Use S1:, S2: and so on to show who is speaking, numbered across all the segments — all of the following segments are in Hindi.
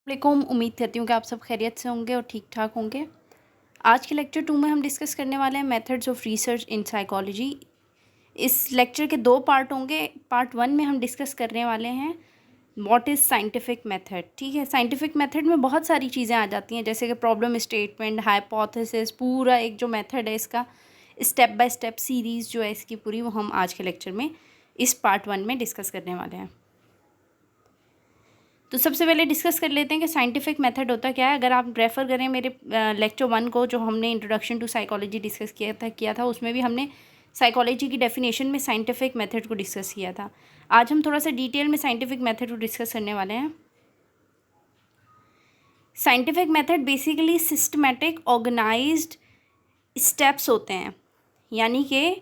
S1: वालेकुम। उम्मीद करती हूँ कि आप सब खैरियत से होंगे और ठीक ठाक होंगे। आज के लेक्चर 2 में हम डिस्कस करने वाले हैं methods of research in psychology. इस लेक्चर के 2 पार्ट होंगे। पार्ट 1 में हम डिस्कस करने वाले हैं व्हाट इज़ साइंटिफिक मेथड। ठीक है, साइंटिफिक मेथड में बहुत सारी चीज़ें आ जाती हैं, जैसे कि प्रॉब्लम स्टेटमेंट, हाइपोथेसिस, पूरा एक जो मेथड है इसका स्टेप बाय स्टेप सीरीज़ जो है इसकी पूरी, वो हम आज के लेक्चर में इस पार्ट 1 में डिस्कस करने वाले हैं। तो सबसे पहले डिस्कस कर लेते हैं कि साइंटिफिक मेथड होता क्या है। अगर आप रेफ़र करें मेरे लेक्चर 1 को, जो हमने इंट्रोडक्शन टू साइकोलॉजी डिस्कस किया था, उसमें भी हमने साइकोलॉजी की डेफिनेशन में साइंटिफिक मेथड को डिस्कस किया था। आज हम थोड़ा सा डिटेल में साइंटिफिक मेथड को डिस्कस करने वाले हैं। Scientific method basically systematic organised steps होते हैं, यानी कि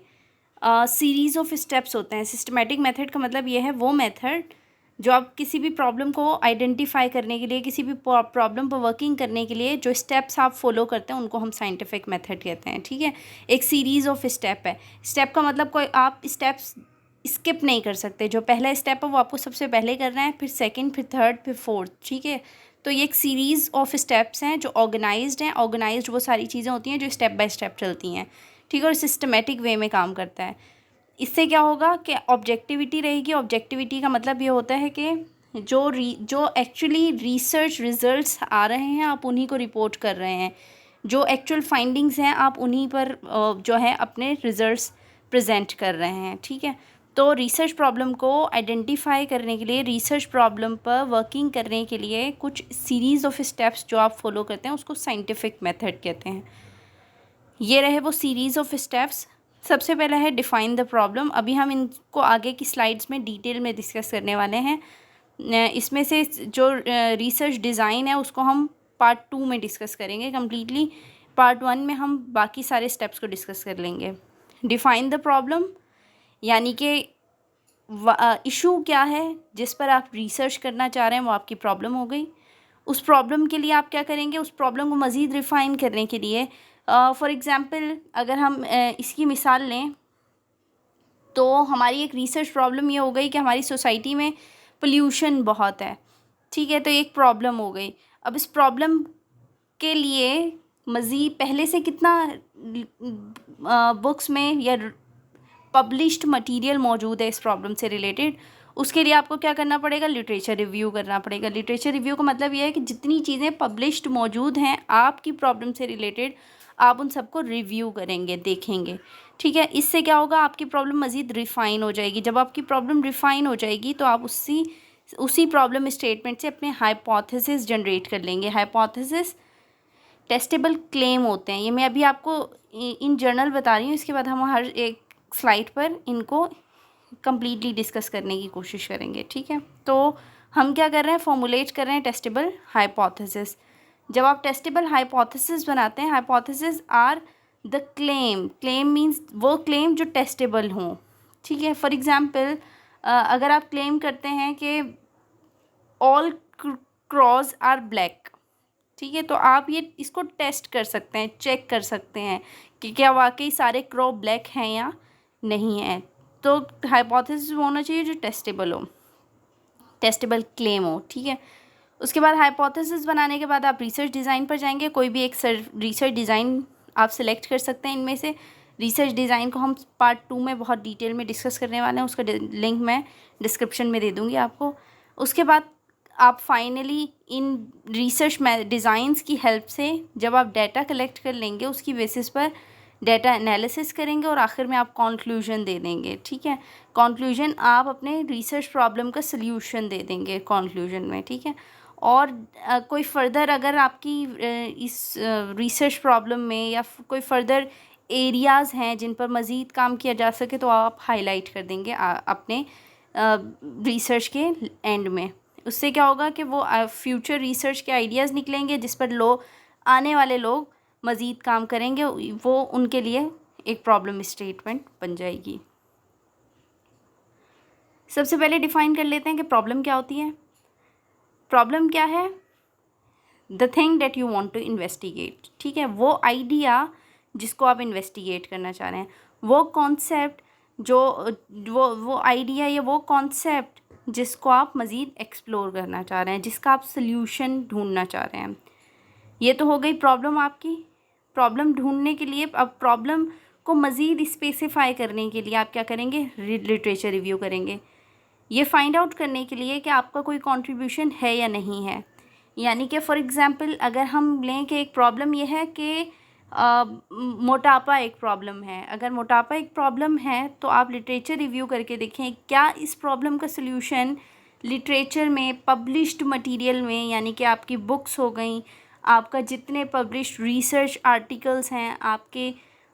S1: सीरीज़ ऑफ स्टेप्स होते हैं। सिस्टमेटिक मेथड का मतलब ये है वो मेथड जो आप किसी भी प्रॉब्लम को आइडेंटिफाई करने के लिए, किसी भी प्रॉब्लम पर वर्किंग करने के लिए जो स्टेप्स आप फॉलो करते हैं उनको हम साइंटिफिक मेथड कहते हैं। ठीक है, एक सीरीज़ ऑफ स्टेप है। स्टेप का मतलब कोई आप स्टेप्स स्किप नहीं कर सकते। जो पहला स्टेप है वो आपको सबसे पहले करना है, फिर सेकंड, फिर थर्ड, फिर फोर्थ। ठीक है, तो ये एक सीरीज़ ऑफ स्टेप्स हैं जो ऑर्गेनाइज्ड हैं। ऑर्गेनाइज्ड वो सारी चीज़ें होती हैं जो स्टेप बाय स्टेप चलती हैं। ठीक है, और सिस्टमेटिक वे में काम करता है। इससे क्या होगा कि ऑब्जेक्टिविटी रहेगी। ऑब्जेक्टिविटी का मतलब ये होता है कि जो एक्चुअली रिसर्च रिजल्ट्स आ रहे हैं आप उन्हीं को रिपोर्ट कर रहे हैं। जो एक्चुअल फाइंडिंग्स हैं आप उन्हीं पर जो है अपने रिजल्ट्स प्रेजेंट कर रहे हैं। ठीक है, तो रिसर्च प्रॉब्लम को आइडेंटिफाई करने के लिए, रिसर्च प्रॉब्लम पर वर्किंग करने के लिए कुछ सीरीज़ ऑफ स्टेप्स जो आप फॉलो करते हैं उसको साइंटिफिक मेथड कहते हैं। ये रहे वो सीरीज़ ऑफ स्टेप्स। सबसे पहला है डिफ़ाइन द प्रॉब्लम। अभी हम इनको आगे की स्लाइड्स में डिटेल में डिस्कस करने वाले हैं। इसमें से जो रिसर्च डिज़ाइन है उसको हम पार्ट 2 में डिस्कस करेंगे कम्प्लीटली। पार्ट 1 में हम बाकी सारे स्टेप्स को डिस्कस कर लेंगे। डिफ़ाइन द प्रॉब्लम यानी कि इशू क्या है जिस पर आप रिसर्च करना चाह रहे हैं, वो आपकी प्रॉब्लम हो गई। उस प्रॉब्लम के लिए आप क्या करेंगे, उस प्रॉब्लम को मज़ीद रिफ़ाइन करने के लिए फॉर एग्ज़ाम्पल अगर हम इसकी मिसाल लें तो हमारी एक रिसर्च प्रॉब्लम ये हो गई कि हमारी सोसाइटी में पोल्यूशन बहुत है। ठीक है, तो एक प्रॉब्लम हो गई। अब इस प्रॉब्लम के लिए मज़ीद पहले से कितना बुक्स में या पब्लिश्ड मटेरियल मौजूद है इस प्रॉब्लम से रिलेटेड, उसके लिए आपको क्या करना पड़ेगा, लिटरेचर रिव्यू करना पड़ेगा। लिटरेचर रिव्यू का मतलब ये है कि जितनी चीज़ें पब्लिश्ड मौजूद हैं आपकी प्रॉब्लम से रिलेटेड, आप उन सबको रिव्यू करेंगे, देखेंगे। ठीक है, इससे क्या होगा, आपकी प्रॉब्लम मज़ीद रिफ़ाइन हो जाएगी। जब आपकी प्रॉब्लम रिफ़ाइन हो जाएगी तो आप उसी प्रॉब्लम स्टेटमेंट से अपने हाइपोथेसिस जनरेट कर लेंगे। हाइपोथेसिस टेस्टेबल क्लेम होते हैं। ये मैं अभी आपको इन जर्नल बता रही हूँ, इसके बाद हम हर एक स्लाइड पर इनको कम्प्लीटली डिस्कस करने की कोशिश करेंगे। ठीक है, तो हम क्या कर रहे हैं, फॉर्मुलेट कर रहे हैं टेस्टेबल हाइपोथेसिस। जब आप टेस्टेबल हाइपोथेसिस बनाते हैं, hypothesis are the claim means वो क्लेम जो टेस्टेबल हों। ठीक है, फॉर एग्ज़ाम्पल अगर आप क्लेम करते हैं कि ऑल क्रॉस आर ब्लैक, ठीक है, तो आप ये इसको टेस्ट कर सकते हैं, चेक कर सकते हैं कि क्या वाकई सारे क्रॉ ब्लैक हैं या नहीं है। तो हाइपोथेसिस होना चाहिए जो टेस्टेबल हो, टेस्टेबल क्लेम हो। ठीक है, उसके बाद हाइपोथेसिस बनाने के बाद आप रिसर्च डिज़ाइन पर जाएंगे। कोई भी एक रिसर्च डिज़ाइन आप सिलेक्ट कर सकते हैं। इनमें से रिसर्च डिज़ाइन को हम पार्ट 2 में बहुत डिटेल में डिस्कस करने वाले हैं, उसका लिंक मैं डिस्क्रिप्शन में दे दूँगी आपको। उसके बाद आप फाइनली इन रिसर्च डिज़ाइंस की हेल्प से जब आप डाटा कलेक्ट कर लेंगे, उसकी बेसिस पर डाटा एनालिसिस करेंगे और आखिर में आप कंक्लूजन दे देंगे। ठीक है, कंक्लूजन आप अपने रिसर्च प्रॉब्लम का सल्यूशन दे देंगे कंक्लूजन में। ठीक है, और कोई फ़र्दर अगर आपकी इस रिसर्च प्रॉब्लम में या कोई फ़र्दर एरियाज़ हैं जिन पर मज़ीद काम किया जा सके, तो आप हाईलाइट कर देंगे अपने रिसर्च के एंड में। उससे क्या होगा कि वो फ्यूचर रिसर्च के आइडियाज़ निकलेंगे जिस पर आने वाले लोग मज़ीद काम करेंगे, वो उनके लिए एक प्रॉब्लम स्टेटमेंट बन जाएगी। सबसे पहले डिफ़ाइन कर लेते हैं कि प्रॉब्लम क्या होती है। प्रॉब्लम क्या है, the thing that you want to investigate. ठीक है, वो आइडिया जिसको आप इन्वेस्टिगेट करना चाह रहे हैं, वो कॉन्सेप्ट जो वो आइडिया या वो कॉन्सेप्ट जिसको आप मज़ीद एक्सप्लोर करना चाह रहे हैं, जिसका आप सल्यूशन ढूंढना चाह रहे हैं। ये तो हो गई प्रॉब्लम आपकी। प्रॉब्लम ढूंढने के लिए, अब प्रॉब्लम को मज़ीद स्पेसिफाई करने के लिए आप क्या करेंगे, लिटरेचर रिव्यू करेंगे। ये फाइंड आउट करने के लिए कि आपका कोई कंट्रीब्यूशन है या नहीं है। यानी कि फॉर एग्ज़ाम्पल अगर हम लें कि एक प्रॉब्लम ये है कि मोटापा एक प्रॉब्लम है। अगर मोटापा एक प्रॉब्लम है तो आप लिटरेचर रिव्यू करके देखें क्या इस प्रॉब्लम का सल्यूशन लिटरेचर में, पब्लिश्ड मटेरियल में, यानी कि आपकी बुक्स हो गई, आपका जितने पब्लिश्ड रिसर्च आर्टिकल्स हैं, आपके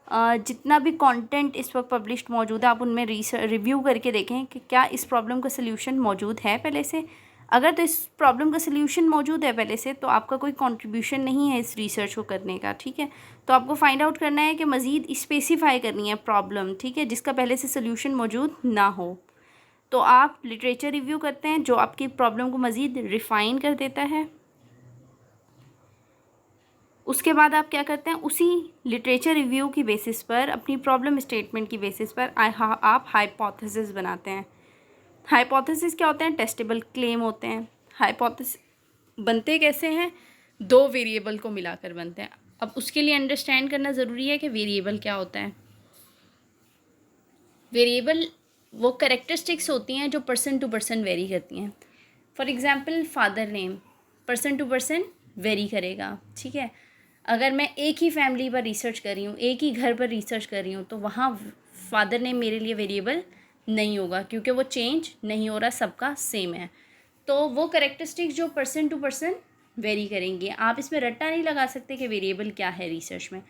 S1: जितना भी कंटेंट इस वक्त पब्लिश्ड मौजूद है, आप उनमें रिव्यू करके देखें कि क्या इस प्रॉब्लम का सल्यूशन मौजूद है पहले से। अगर तो इस प्रॉब्लम का सल्यूशन मौजूद है पहले से, तो आपका कोई कंट्रीब्यूशन नहीं है इस रिसर्च को करने का, ठीक है। तो आपको फाइंड आउट करना है कि मज़ीद स्पेसिफाई करनी है प्रॉब्लम, ठीक है, जिसका पहले से सल्यूशन मौजूद ना हो। तो आप लिटरेचर रिव्यू करते हैं जो आपकी प्रॉब्लम को मज़ीद रिफ़ाइन कर देता है। उसके बाद आप क्या करते हैं, उसी लिटरेचर रिव्यू की बेसिस पर, अपनी प्रॉब्लम स्टेटमेंट की बेसिस पर आप हाइपोथेसिस बनाते हैं। हाइपोथेसिस क्या होते हैं, टेस्टेबल क्लेम होते हैं। हाइपोथेसिस बनते कैसे हैं, दो वेरिएबल को मिलाकर बनते हैं। अब उसके लिए अंडरस्टैंड करना ज़रूरी है कि वेरिएबल क्या होता है। वेरिएबल वो कैरेक्टरिस्टिक्स होती हैं जो पर्सन टू पर्सन वेरी करती हैं। For example father name person to person vary करेगा, ठीक है। अगर मैं एक ही फैमिली पर रिसर्च कर रही हूँ, एक ही घर पर रिसर्च कर रही हूँ, तो वहाँ फादर नेम मेरे लिए वेरिएबल नहीं होगा, क्योंकि वो चेंज नहीं हो रहा, सबका सेम है। तो वो कैरेक्टरिस्टिक्स जो पर्सन टू पर्सन वेरी करेंगे, आप इसमें रट्टा नहीं लगा सकते कि वेरिएबल क्या है रिसर्च में।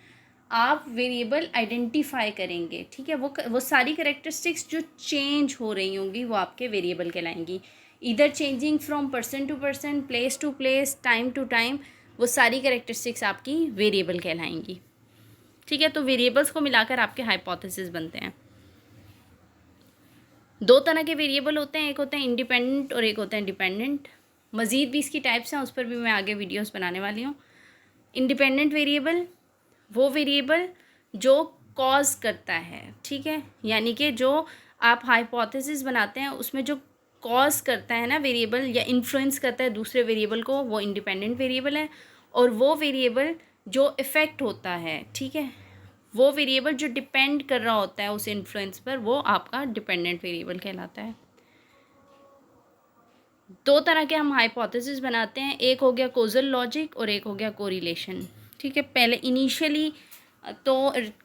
S1: आप वेरिएबल आइडेंटिफाई करेंगे, ठीक है। वो सारी कैरेक्टरिस्टिक्स जो चेंज हो रही होंगी वो आपके वेरिएबल कहलाएंगी। इधर changing from person to person, place to place, time to time, वो सारी कैरेक्टरिस्टिक्स आपकी वेरिएबल कहलाएंगी, ठीक है। तो वेरिएबल्स को मिलाकर आपके हाइपोथेसिस बनते हैं। दो तरह के वेरिएबल होते हैं, एक होते हैं इंडिपेंडेंट और एक होते हैं डिपेंडेंट। मज़ीद भी इसकी टाइप्स हैं, उस पर भी मैं आगे वीडियोस बनाने वाली हूँ। इंडिपेंडेंट वेरिएबल वो वेरिएबल जो कॉज करता है, ठीक है, यानी कि जो आप हाइपोथेसिस बनाते हैं उसमें जो कॉज करता है ना वेरिएबल, या इन्फ्लुएंस करता है दूसरे वेरिएबल को, वो इंडिपेंडेंट वेरिएबल है। और वो वेरिएबल जो इफ़ेक्ट होता है, ठीक है, वो वेरिएबल जो डिपेंड कर रहा होता है उस इन्फ्लुएंस पर, वो आपका डिपेंडेंट वेरिएबल कहलाता है। दो तरह के हम हाइपोथेसिस बनाते हैं, एक हो गया कोजल लॉजिक और एक हो गया कोरिलेशन, ठीक है। पहले इनिशियली तो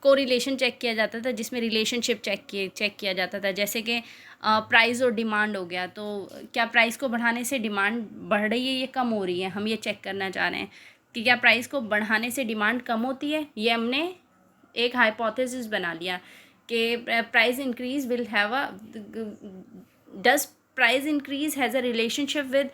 S1: कोरिलेशन चेक किया जाता था, जिसमें रिलेशनशिप चेक किया जाता था। जैसे कि प्राइस और डिमांड हो गया, तो क्या प्राइस को बढ़ाने से डिमांड बढ़ रही है, ये कम हो रही है, हम ये चेक करना चाह रहे हैं कि क्या प्राइस को बढ़ाने से डिमांड कम होती है। ये हमने एक हाइपोथेसिस बना लिया कि price increase will have a does price increase has a relationship with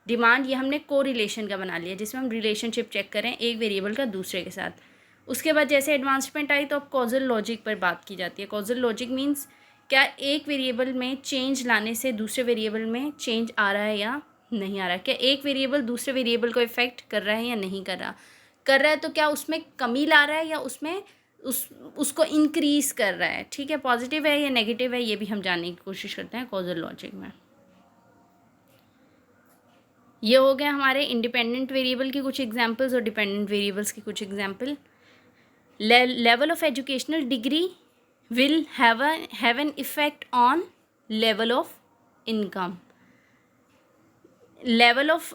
S1: demand. ये हमने कोरिलेशन का बना लिया, जिसमें हम रिलेशनशिप चेक करें एक वेरिएबल का दूसरे के साथ। उसके बाद जैसे एडवांसमेंट आई तो अब कॉजल लॉजिक पर बात की जाती है। कॉजल लॉजिक मीन्स क्या एक वेरिएबल में चेंज लाने से दूसरे वेरिएबल में चेंज आ रहा है या नहीं आ रहा, क्या एक वेरिएबल दूसरे वेरिएबल को इफ़ेक्ट कर रहा है या नहीं कर रहा है, तो क्या उसमें कमी ला रहा है या उसमें उसको इंक्रीज़ कर रहा है, ठीक है, पॉजिटिव है या नेगेटिव है, ये भी हम जानने की कोशिश करते हैं कॉजल लॉजिक में। ये हो गया हमारे इंडिपेंडेंट वेरिएबल की कुछ एग्जांपल्स और डिपेंडेंट वेरिएबल्स की कुछ example. Level of educational degree will have an effect on level of income. Level of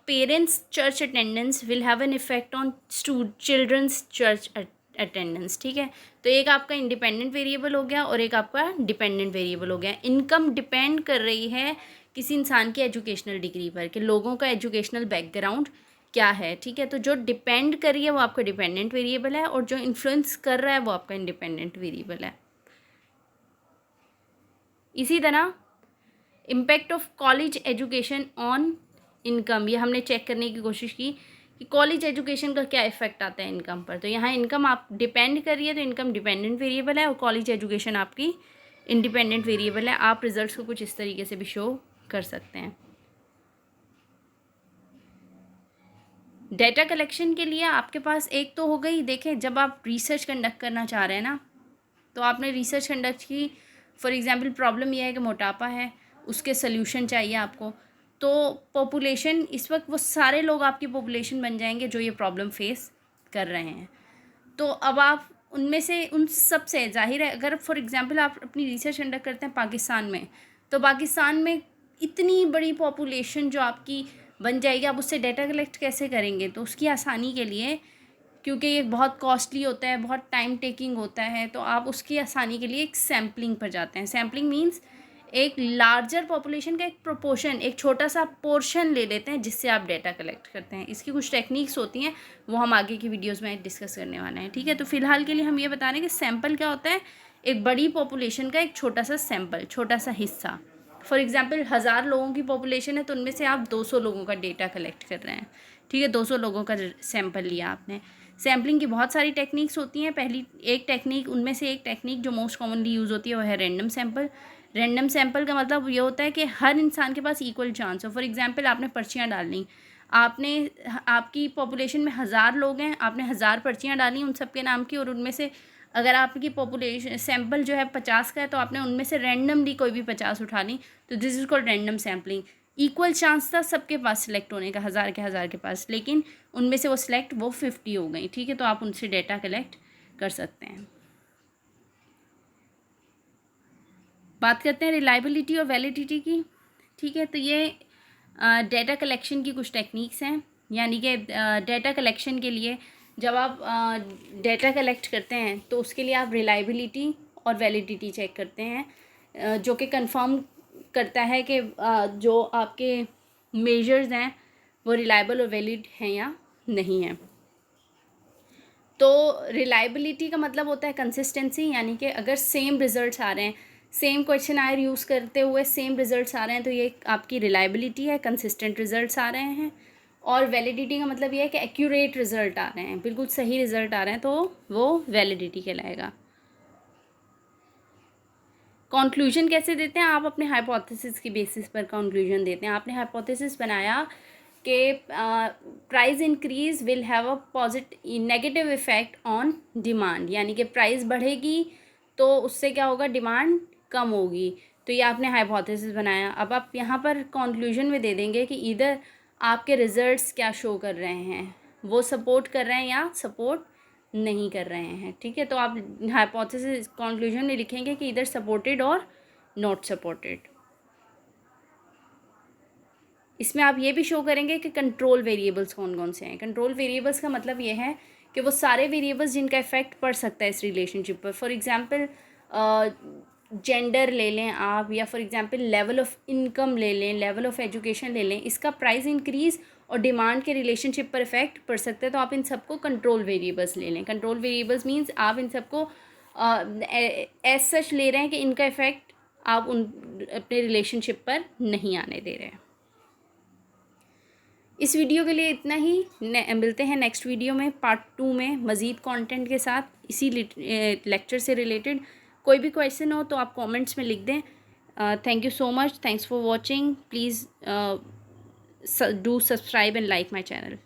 S1: parents church attendance will have an effect on children's church attendance, ठीक है। तो एक आपका इंडिपेंडेंट वेरिएबल हो गया और एक आपका डिपेंडेंट वेरिएबल हो गया। इनकम डिपेंड कर रही है किसी इंसान की एजुकेशनल डिग्री पर, कि लोगों का एजुकेशनल बैकग्राउंड क्या है, ठीक है। तो जो डिपेंड कर रही है वो आपका डिपेंडेंट वेरिएबल है, और जो इन्फ्लुएंस कर रहा है वो आपका इंडिपेंडेंट वेरिएबल है। इसी तरह impact of college education on income, ये हमने चेक करने की कोशिश की कि कॉलेज एजुकेशन का क्या इफ़ेक्ट आता है इनकम पर। तो यहाँ इनकम आप डिपेंड कर रही है तो इनकम डिपेंडेंट वेरिएबल है, और कॉलेज एजुकेशन आपकी इंडिपेंडेंट वेरिएबल है। आप रिजल्ट्स को कुछ इस तरीके से भी शो कर सकते हैं। डेटा कलेक्शन के लिए आपके पास एक तो हो गई, देखें जब आप रिसर्च कंडक्ट करना चाह रहे हैं ना, तो आपने रिसर्च कंडक्ट की, फॉर एग्ज़ाम्पल प्रॉब्लम यह है कि मोटापा है, उसके सल्यूशन चाहिए आपको, तो पॉपुलेशन इस वक्त वो सारे लोग आपकी पॉपुलेशन बन जाएंगे जो ये प्रॉब्लम फेस कर रहे हैं। तो अब आप उनमें से उन सब से ज़ाहिर है, अगर फॉर एग्ज़ाम्पल आप अपनी रिसर्च कंडक्ट करते हैं पाकिस्तान में, तो पाकिस्तान में इतनी बड़ी पॉपुलेशन जो आपकी बन जाएगी, आप उससे डेटा कलेक्ट कैसे करेंगे? तो उसकी आसानी के लिए, क्योंकि ये बहुत कॉस्टली होता है, बहुत टाइम टेकिंग होता है, तो आप उसकी आसानी के लिए एक सैम्पलिंग पर जाते हैं। सैम्पलिंग मीन्स एक लार्जर पॉपुलेशन का एक प्रोपोर्शन, एक छोटा सा पोर्शन ले लेते हैं जिससे आप डेटा कलेक्ट करते हैं। इसकी कुछ टेक्निक्स होती हैं, वो हम आगे की वीडियोस में डिस्कस करने वाले हैं, ठीक है। तो फिलहाल के लिए हम ये बता रहे हैं कि सैम्पल क्या होता है, एक बड़ी पॉपुलेशन का एक छोटा सा सैम्पल, छोटा सा हिस्सा। फॉर एग्जाम्पल 1000 लोगों की पॉपुलेशन है, तो उनमें से आप 200 लोगों का डेटा कलेक्ट कर रहे हैं, ठीक है। 200 लोगों का सैम्पल लिया आपने। सैम्पलिंग की बहुत सारी टेक्निक्स होती हैं। पहली एक टेक्निक, उनमें से एक टेक्निक जो मोस्ट कॉमनली यूज़ होती है वो है रैंडम सैम्पल। रैंडम सैम्पल का मतलब ये होता है कि हर इंसान के पास इक्वल चांस हो। फॉर एग्जांपल आपने पर्चियाँ डालनी, आपने आपकी पॉपुलेशन में 1000 लोग हैं, आपने 1000 पर्चियाँ डाली उन सब के नाम की, और उनमें से अगर आपकी पॉपुलेशन सैम्पल जो है 50 का है, तो आपने उनमें से रैंडमली कोई भी 50 उठा ली, तो this is called random sampling. Equal chance था सबके पास सिलेक्ट होने का, 1000 के पास, लेकिन उनमें से वो सिलेक्ट वो 50 हो गई, ठीक है। तो आप उनसे डेटा कलेक्ट कर सकते हैं। बात करते हैं रिलायबिलिटी और वैलिडिटी की, ठीक है। तो ये डेटा कलेक्शन की कुछ टेक्निक्स हैं, यानी कि डेटा कलेक्शन के लिए जब आप डेटा कलेक्ट करते हैं तो उसके लिए आप रिलायबिलिटी और वैलिडिटी चेक करते हैं, जो कि कंफर्म करता है कि जो आपके मेजर्स हैं वो रिलायबल और वैलिड हैं या नहीं हैं। तो रिलायबिलिटी का मतलब होता है कंसिस्टेंसी, यानी कि अगर सेम रिजल्ट्स आ रहे हैं, सेम क्वेश्चन आयर यूज़ करते हुए सेम रिजल्ट्स आ रहे हैं, तो ये आपकी रिलायबिलिटी है, कंसिस्टेंट रिजल्ट्स आ रहे हैं। और वैलिडिटी का मतलब ये है कि एक्यूरेट रिजल्ट आ रहे हैं, बिल्कुल सही रिजल्ट आ रहे हैं, तो वो वैलिडिटी कहलाएगा। कंक्लूजन कैसे देते हैं? आप अपने हाइपोथेसिस की बेसिस पर कंक्लूजन देते हैं। आपने हाइपोथेसिस बनाया कि price increase will have a positive negative effect on demand, यानी कि प्राइस बढ़ेगी तो उससे क्या होगा, डिमांड कम होगी। तो ये आपने हाइपोथेसिस बनाया। अब आप यहाँ पर कंक्लूजन में दे देंगे कि इधर आपके रिजल्ट्स क्या शो कर रहे हैं, वो सपोर्ट कर रहे हैं या सपोर्ट नहीं कर रहे हैं, ठीक है। तो आप हाइपोथेसिस कंक्लूजन में लिखेंगे कि इधर सपोर्टेड और नॉट सपोर्टेड। इसमें आप ये भी शो करेंगे कि कंट्रोल वेरिएबल्स कौन कौन से हैं। कंट्रोल वेरिएबल्स का मतलब ये है कि वो सारे वेरिएबल्स जिनका इफेक्ट पड़ सकता है इस रिलेशनशिप पर। फॉर एग्जांपल जेंडर ले लें आप, या for example level of income ले लें, लेवल ऑफ एजुकेशन ले लें, इसका प्राइस इंक्रीज़ और डिमांड के रिलेशनशिप पर इफेक्ट पड़ सकता है। तो आप इन सबको कंट्रोल वेरिएबल्स ले लें। कंट्रोल वेरिएबल्स मीन्स आप इन सबको एज सच ले रहे हैं कि इनका इफेक्ट आप उन अपने रिलेशनशिप पर नहीं आने दे रहे हैं। इस वीडियो के लिए इतना ही। मिलते हैं नेक्स्ट वीडियो में पार्ट 2 में मज़ीद कंटेंट के साथ इसी लेक्चर से रिलेटेड। कोई भी क्वेश्चन हो तो आप कमेंट्स में लिख दें। Thank you so much, thanks for watching. Please do subscribe and like my channel.